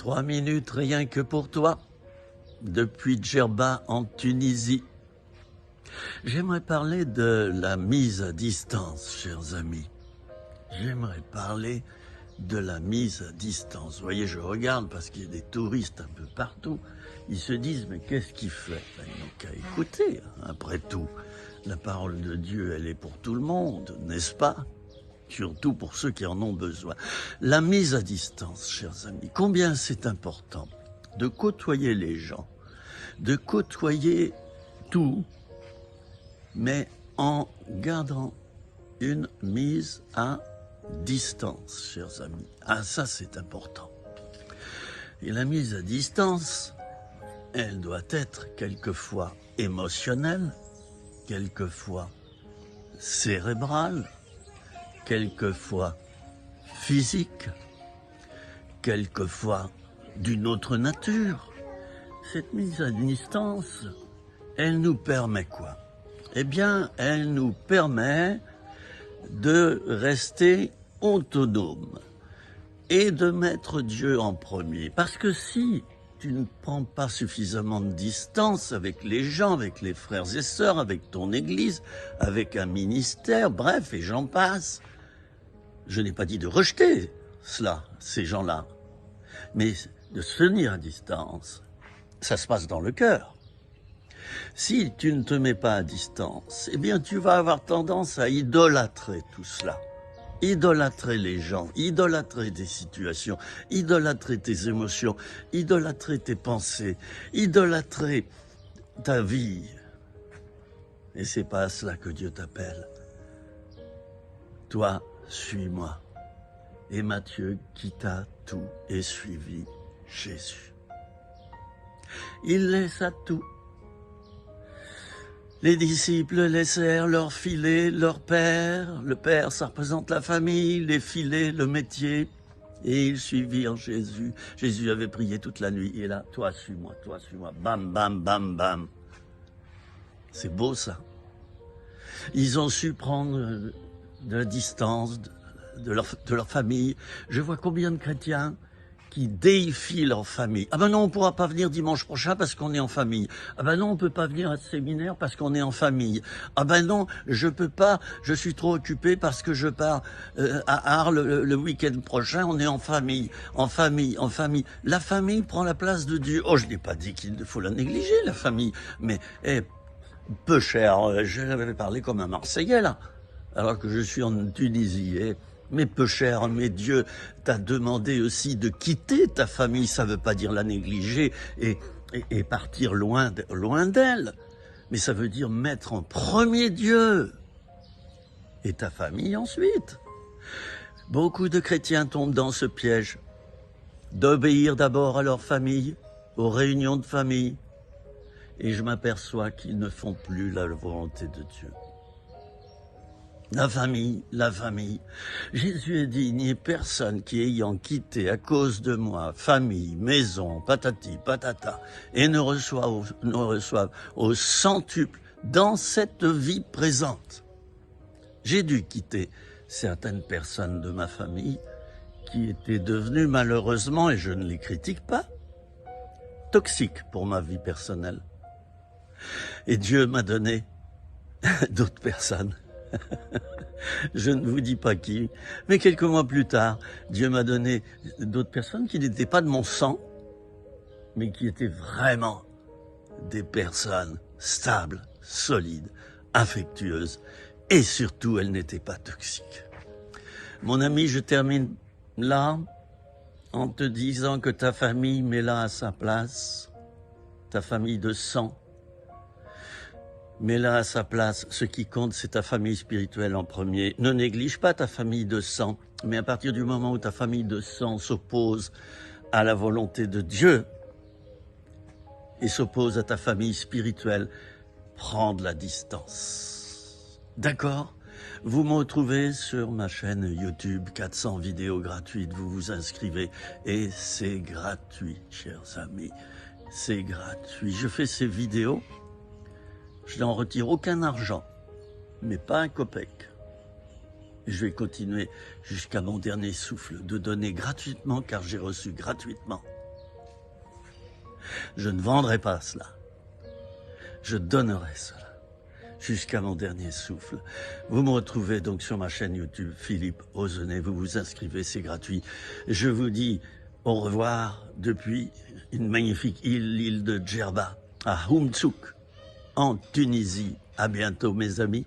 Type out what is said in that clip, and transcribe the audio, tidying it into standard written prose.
3 minutes rien que pour toi, depuis Djerba en Tunisie. J'aimerais parler de la mise à distance, chers amis. J'aimerais parler de la mise à distance. Vous voyez, je regarde parce qu'il y a des touristes un peu partout. Ils se disent, mais qu'est-ce qu'il fait? Ils n'ont qu'à écouter. Après tout, la parole de Dieu, elle est pour tout le monde, n'est-ce pas? Surtout pour ceux qui en ont besoin. La mise à distance, chers amis, combien c'est important de côtoyer les gens, de côtoyer tout, mais en gardant une mise à distance, chers amis. Ah, ça, c'est important. Et la mise à distance, elle doit être quelquefois émotionnelle, quelquefois cérébrale, quelquefois physique, quelquefois d'une autre nature. Cette mise à distance, elle nous permet quoi? Eh bien, elle nous permet de rester autonome et de mettre Dieu en premier. Parce que si tu ne prends pas suffisamment de distance avec les gens, avec les frères et sœurs, avec ton église, avec un ministère, bref, et j'en passe, je n'ai pas dit de rejeter cela, ces gens-là, mais de se tenir à distance. Ça se passe dans le cœur. Si tu ne te mets pas à distance, eh bien tu vas avoir tendance à idolâtrer tout cela. Idolâtrer les gens, idolâtrer des situations, idolâtrer tes émotions, idolâtrer tes pensées, idolâtrer ta vie. Et c'est pas à cela que Dieu t'appelle. Toi, suis-moi. Et Matthieu quitta tout et suivit Jésus. Il laissa tout. Les disciples laissèrent leur filet, leur père. Le père, ça représente la famille, les filets, le métier. Et ils suivirent Jésus. Jésus avait prié toute la nuit. Et là, toi, suis-moi, bam, bam, bam, bam. C'est beau, ça. Ils ont su prendre de la distance de leur famille. Je vois combien de chrétiens qui déifient leur famille. Ah ben non, on ne pourra pas venir dimanche prochain parce qu'on est en famille. Ah ben non, on ne peut pas venir à ce séminaire parce qu'on est en famille. Ah ben non, je peux pas, je suis trop occupé parce que je pars à Arles le week-end prochain, on est en famille, en famille, en famille. La famille prend la place de Dieu. Oh, je n'ai pas dit qu'il faut la négliger, la famille, mais peu cher, je l'avais parlé comme un Marseillais là, alors que je suis en Tunisie. Mais peu cher, mais Dieu t'a demandé aussi de quitter ta famille, ça ne veut pas dire la négliger et partir loin d'elle, mais ça veut dire mettre en premier Dieu et ta famille ensuite. Beaucoup de chrétiens tombent dans ce piège d'obéir d'abord à leur famille, aux réunions de famille, et je m'aperçois qu'ils ne font plus la volonté de Dieu. La famille, la famille. Jésus a dit, il n'y a personne qui ayant quitté à cause de moi, famille, maison, patati, patata, et ne reçoive au centuple dans cette vie présente. J'ai dû quitter certaines personnes de ma famille qui étaient devenues malheureusement, et je ne les critique pas, toxiques pour ma vie personnelle. Et Dieu m'a donné d'autres personnes. Je ne vous dis pas qui, mais quelques mois plus tard, Dieu m'a donné d'autres personnes qui n'étaient pas de mon sang, mais qui étaient vraiment des personnes stables, solides, affectueuses, et surtout, elles n'étaient pas toxiques. Mon ami, je termine là en te disant que ta famille, mets-la à sa place, ta famille de sang, mets-la à sa place. Ce qui compte, c'est ta famille spirituelle en premier. Ne néglige pas ta famille de sang, mais à partir du moment où ta famille de sang s'oppose à la volonté de Dieu et s'oppose à ta famille spirituelle, prends de la distance. D'accord? Vous me retrouvez sur ma chaîne YouTube, 400 vidéos gratuites, vous vous inscrivez et c'est gratuit, chers amis. C'est gratuit. Je fais ces vidéos. Je n'en retire aucun argent, mais pas un copec. Je vais continuer jusqu'à mon dernier souffle de donner gratuitement, car j'ai reçu gratuitement Je ne vendrai pas cela. Je donnerai cela jusqu'à mon dernier souffle. Vous me retrouvez donc sur ma chaîne YouTube, Philippe Osenet. Vous vous inscrivez, c'est gratuit. Je vous dis au revoir depuis une magnifique île, l'île de Djerba, à Houmtsouk, en Tunisie. À bientôt, mes amis.